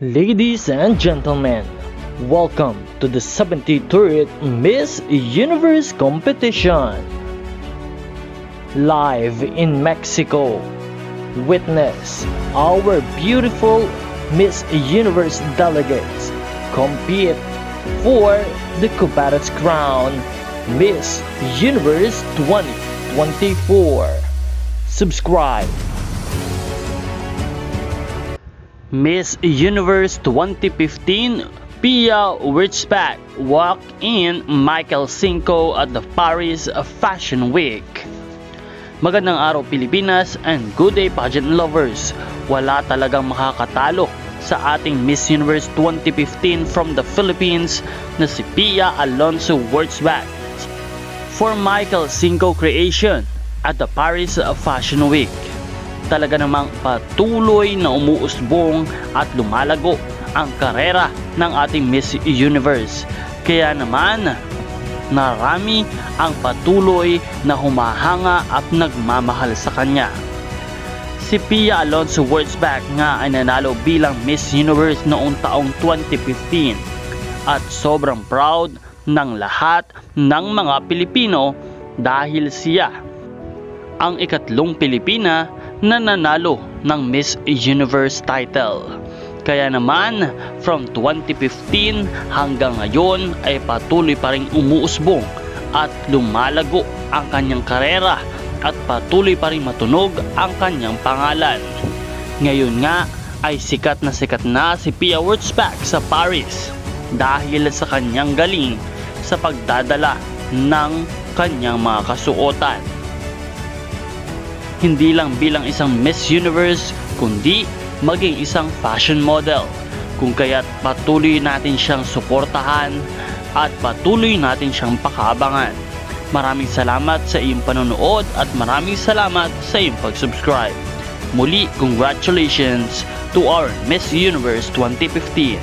Ladies and gentlemen, welcome to the 73rd Miss Universe competition. Live in Mexico, witness our beautiful Miss Universe delegates compete for the coveted crown Miss Universe 2024. Subscribe. Miss Universe 2015 Pia Wurtzbach walked in Michael Cinco at the Paris Fashion Week. Magandang araw Pilipinas and good day pageant lovers. Wala talagang makakatalo sa ating Miss Universe 2015 from the Philippines na si Pia Alonso Wurtzbach for Michael Cinco creation at the Paris Fashion Week. Talaga namang patuloy na umuusbong at lumalago ang karera ng ating Miss Universe. Kaya naman, narami ang patuloy na humahanga at nagmamahal sa kanya. Si Pia Alonso Wurtzbach nga ay nanalo bilang Miss Universe noong taong 2015 at sobrang proud ng lahat ng mga Pilipino dahil siya ang ikatlong Pilipina na nanalo ng Miss Universe title. Kaya naman, from 2015 hanggang ngayon ay patuloy pa ring umuusbong at lumalago ang kanyang karera at patuloy pa ring matunog ang kanyang pangalan. Ngayon nga ay sikat na si Pia Wurtzbach sa Paris dahil sa kanyang galing sa pagdadala ng kanyang mga kasuotan. Hindi lang bilang isang Miss Universe, kundi maging isang fashion model. Kung kaya't patuloy natin siyang suportahan at patuloy natin siyang pakabangan. Maraming salamat sa iyong panonood at maraming salamat sa iyong pag-subscribe. Muli, congratulations to our Miss Universe 2015.